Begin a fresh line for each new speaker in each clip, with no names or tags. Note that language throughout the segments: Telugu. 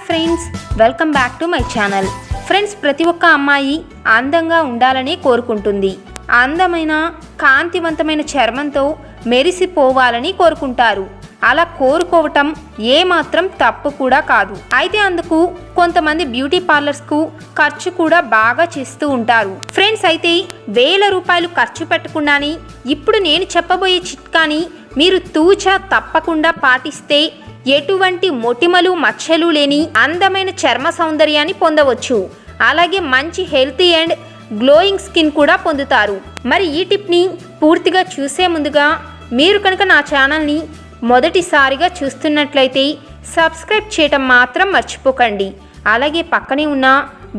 Friends, welcome back to my channel. Friends, ప్రతి ఒక్క అమ్మాయి అందంగా ఉండాలని కోరుకుంటుంది. అందమైన కాంతివంతమైన చర్మంతో మెరిసిపోవాలని కోరుకుంటారు. అలా కోరుకోవటం ఏమాత్రం తప్పు కూడా కాదు. అయితే అందుకు కొంతమంది బ్యూటీ పార్లర్స్కు ఖర్చు కూడా బాగా చేస్తూ ఉంటారు. ఫ్రెండ్స్, అయితే వేల రూపాయలు ఖర్చు పెట్టకుండానే ఇప్పుడు నేను చెప్పబోయే చిట్కాని మీరు తూచా తప్పకుండా పాటిస్తే ఎటువంటి మొటిమలు మచ్చలు లేని అందమైన చర్మ సౌందర్యాన్ని పొందవచ్చు. అలాగే మంచి హెల్తీ అండ్ గ్లోయింగ్ స్కిన్ కూడా పొందుతారు. మరి ఈ టిప్ని పూర్తిగా చూసే ముందుగా మీరు కనుక నా ఛానల్ని మొదటిసారిగా చూస్తున్నట్లయితే సబ్స్క్రైబ్ చేయటం మాత్రం మర్చిపోకండి. అలాగే పక్కనే ఉన్న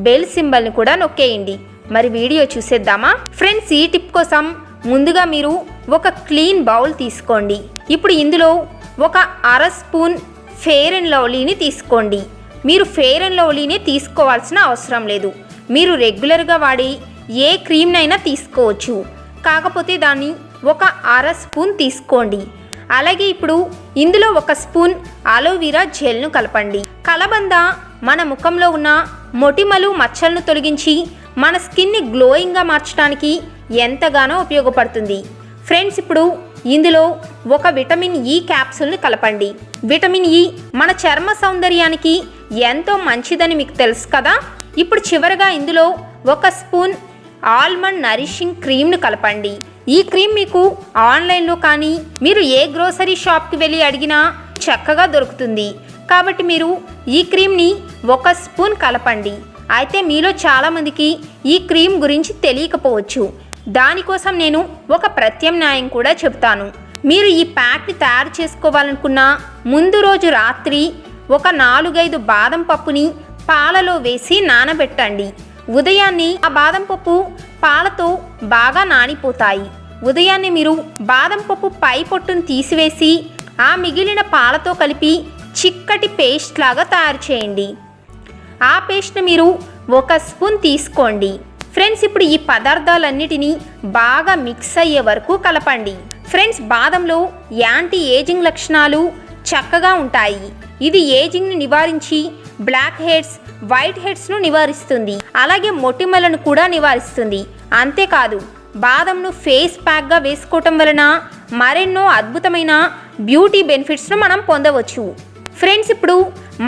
బెల్ సింబల్ని కూడా నొక్కేయండి. మరి వీడియో చూసేద్దామా? ఫ్రెండ్స్, ఈ టిప్ కోసం ముందుగా మీరు ఒక క్లీన్ బౌల్ తీసుకోండి. ఇప్పుడు ఇందులో ఒక అర స్పూన్ ఫెయిర్ అండ్ లవ్లీని తీసుకోండి. మీరు ఫెయిర్ అండ్ లవ్లీని తీసుకోవాల్సిన అవసరం లేదు. మీరు రెగ్యులర్గా వాడే ఏ క్రీమ్నైనా తీసుకోవచ్చు. కాకపోతే దాన్ని ఒక అర స్పూన్ తీసుకోండి. అలాగే ఇప్పుడు ఇందులో ఒక స్పూన్ అలోవెరా జెల్ను కలపండి. కలబంద మన ముఖంలో ఉన్న మొటిమలు మచ్చలను తొలగించి మన స్కిన్ని గ్లోయింగ్గా మార్చడానికి ఎంతగానో ఉపయోగపడుతుంది. ఫ్రెండ్స్, ఇప్పుడు ఇందులో ఒక విటమిన్ ఈ క్యాప్సూల్ని కలపండి. విటమిన్ ఈ మన చర్మ సౌందర్యానికి ఎంతో మంచిదని మీకు తెలుసు కదా. ఇప్పుడు చివరగా ఇందులో ఒక స్పూన్ ఆల్మండ్ నరిషింగ్ క్రీమ్ను కలపండి. ఈ క్రీమ్ మీకు ఆన్లైన్లో కానీ మీరు ఏ గ్రోసరీ షాప్కి వెళ్ళి అడిగినా చక్కగా దొరుకుతుంది. కాబట్టి మీరు ఈ క్రీమ్ని ఒక స్పూన్ కలపండి. అయితే మీలో చాలామందికి ఈ క్రీమ్ గురించి తెలియకపోవచ్చు. దానికోసం నేను ఒక ప్రత్యామ్నాయం కూడా చెప్తాను. మీరు ఈ ప్యాక్ని తయారు చేసుకోవాలనుకున్న ముందు రోజు రాత్రి ఒక 4-5 బాదం పప్పుని పాలలో వేసి నానబెట్టండి. ఉదయాన్నే ఆ బాదం పప్పు పాలతో బాగా నానిపోతాయి. ఉదయాన్నే మీరు బాదం పప్పు పై పొట్టును తీసివేసి ఆ మిగిలిన పాలతో కలిపి చిక్కటి పేస్ట్ లాగా తయారు చేయండి. ఆ పేస్ట్ని మీరు ఒక స్పూన్ తీసుకోండి. ఫ్రెండ్స్, ఇప్పుడు ఈ పదార్థాలన్నిటినీ బాగా మిక్స్ అయ్యే వరకు కలపండి. ఫ్రెండ్స్, బాదంలో యాంటీ ఏజింగ్ లక్షణాలు చక్కగా ఉంటాయి. ఇది ఏజింగ్ని నివారించి బ్లాక్ హెడ్స్, వైట్ హెడ్స్ను నివారిస్తుంది. అలాగే మొటిమలను కూడా నివారిస్తుంది. అంతేకాదు, బాదంను ఫేస్ ప్యాక్గా వేసుకోవటం వలన మరెన్నో అద్భుతమైన బ్యూటీ బెనిఫిట్స్ను మనం పొందవచ్చు. ఫ్రెండ్స్, ఇప్పుడు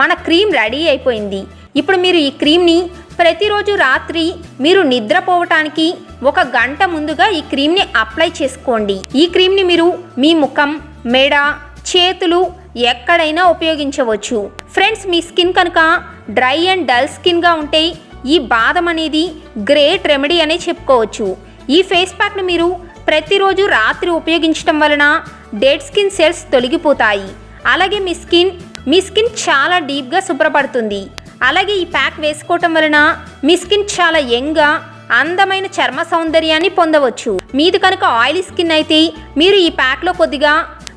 మన క్రీమ్ రెడీ అయిపోయింది. ఇప్పుడు మీరు ఈ క్రీమ్ని ప్రతిరోజు రాత్రి మీరు నిద్రపోవటానికి 1 గంట ముందుగా ఈ క్రీమ్ని అప్లై చేసుకోండి. ఈ క్రీమ్ని మీరు మీ ముఖం, మెడ, చేతులు ఎక్కడైనా ఉపయోగించవచ్చు. ఫ్రెండ్స్, మీ స్కిన్ కనుక డ్రై అండ్ డల్ స్కిన్గా ఉంటే ఈ బాదం అనేది గ్రేట్ రెమెడీ అనే చెప్పుకోవచ్చు. ఈ ఫేస్ ప్యాక్ని మీరు ప్రతిరోజు రాత్రి ఉపయోగించడం వలన డెడ్ స్కిన్ సెల్స్ తొలగిపోతాయి. అలాగే మీ స్కిన్ చాలా డీప్గా శుభ్రపడుతుంది. అలాగే ఈ ప్యాక్ వేసుకోవటం వలన మీ స్కిన్ చాలా యంగ్గా అందమైన చర్మ సౌందర్యాన్ని పొందవచ్చు. మీది కనుక ఆయిలీ స్కిన్ అయితే మీరు ఈ ప్యాక్లో కొద్దిగా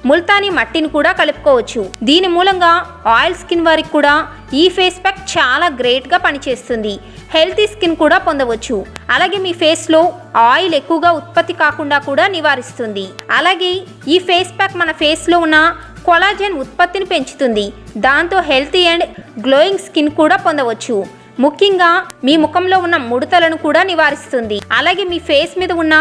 ముల్తానీ మట్టిని కూడా కలుపుకోవచ్చు. దీని మూలంగా ఆయిల్ స్కిన్ వారికి కూడా ఈ ఫేస్ ప్యాక్ చాలా గ్రేట్గా పనిచేస్తుంది. హెల్తీ స్కిన్ కూడా పొందవచ్చు. అలాగే మీ ఫేస్లో ఆయిల్ ఎక్కువగా ఉత్పత్తి కాకుండా కూడా నివారిస్తుంది. అలాగే ఈ ఫేస్ ప్యాక్ మన ఫేస్లో ఉన్న కొలాజన్ ఉత్పత్తిని పెంచుతుంది. దాంతో హెల్తీ అండ్ గ్లోయింగ్ స్కిన్ కూడా పొందవచ్చు. ముఖ్యంగా మీ ముఖంలో ఉన్న ముడతలను కూడా నివారిస్తుంది. అలాగే మీ ఫేస్ మీద ఉన్న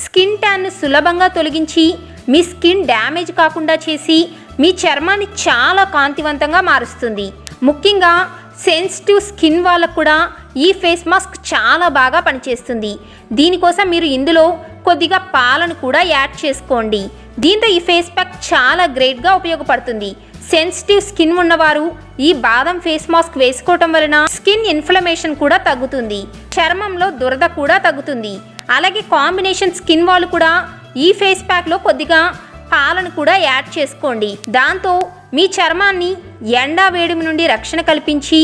స్కిన్ ట్యాన్ను సులభంగా తొలగించి మీ స్కిన్ డ్యామేజ్ కాకుండా చేసి మీ చర్మాన్ని చాలా కాంతివంతంగా మారుస్తుంది. ముఖ్యంగా సెన్సిటివ్ స్కిన్ వాళ్ళకు కూడా ఈ ఫేస్ మాస్క్ చాలా బాగా పనిచేస్తుంది. దీనికోసం మీరు ఇందులో కొద్దిగా పాలను కూడా యాడ్ చేసుకోండి. దీంతో ఈ ఫేస్ ప్యాక్ చాలా గ్రేట్గా ఉపయోగపడుతుంది. సెన్సిటివ్ స్కిన్ ఉన్నవారు ఈ బాదం ఫేస్ మాస్క్ వేసుకోవటం వలన స్కిన్ ఇన్ఫ్లమేషన్ కూడా తగ్గుతుంది. చర్మంలో దురద కూడా తగ్గుతుంది. అలాగే కాంబినేషన్ స్కిన్ వాళ్ళు కూడా ఈ ఫేస్ ప్యాక్లో కొద్దిగా పాలను కూడా యాడ్ చేసుకోండి. దాంతో మీ చర్మాన్ని ఎండా వేడిమి నుండి రక్షణ కల్పించి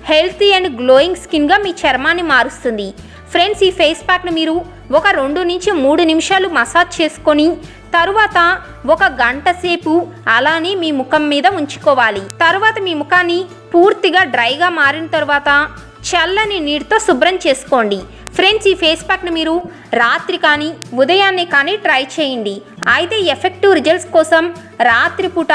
హెల్తీ అండ్ గ్లోయింగ్ స్కిన్గా మీ చర్మాన్ని మారుస్తుంది. ఫ్రెండ్స్, ఈ ఫేస్ ప్యాక్ని మీరు ఒక 2 నుంచి 3 నిమిషాలు మసాజ్ చేసుకొని తరువాత 1 గంట సేపు అలానే మీ ముఖం మీద ఉంచుకోవాలి. తరువాత మీ ముఖాన్ని పూర్తిగా డ్రైగా మారిన తర్వాత చల్లని నీటితో శుభ్రం చేసుకోండి. ఫ్రెండ్స్, ఈ ఫేస్ ప్యాక్ని మీరు రాత్రి కానీ ఉదయాన్నే కానీ ట్రై చేయండి. అయితే ఎఫెక్టివ్ రిజల్ట్స్ కోసం రాత్రిపూట,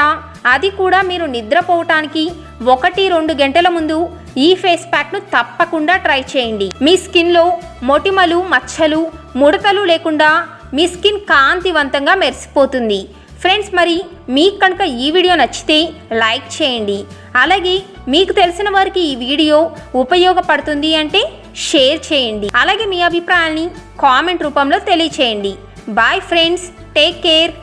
అది కూడా మీరు నిద్రపోవటానికి 1-2 గంటల ముందు ఈ ఫేస్ ప్యాక్ను తప్పకుండా ట్రై చేయండి. మీ స్కిన్లో మొటిమలు, మచ్చలు, ముడతలు లేకుండా మీ స్కిన్ కాంతివంతంగా మెరిసిపోతుంది. ఫ్రెండ్స్, మరి మీకు కనుక ఈ వీడియో నచ్చితే లైక్ చేయండి. అలాగే మీకు తెలిసిన వారికి ఈ వీడియో ఉపయోగపడుతుంది అంటే షేర్ చేయండి. అలాగే మీ అభిప్రాయాన్ని కామెంట్ రూపంలో తెలియచేయండి. Bye friends, take care.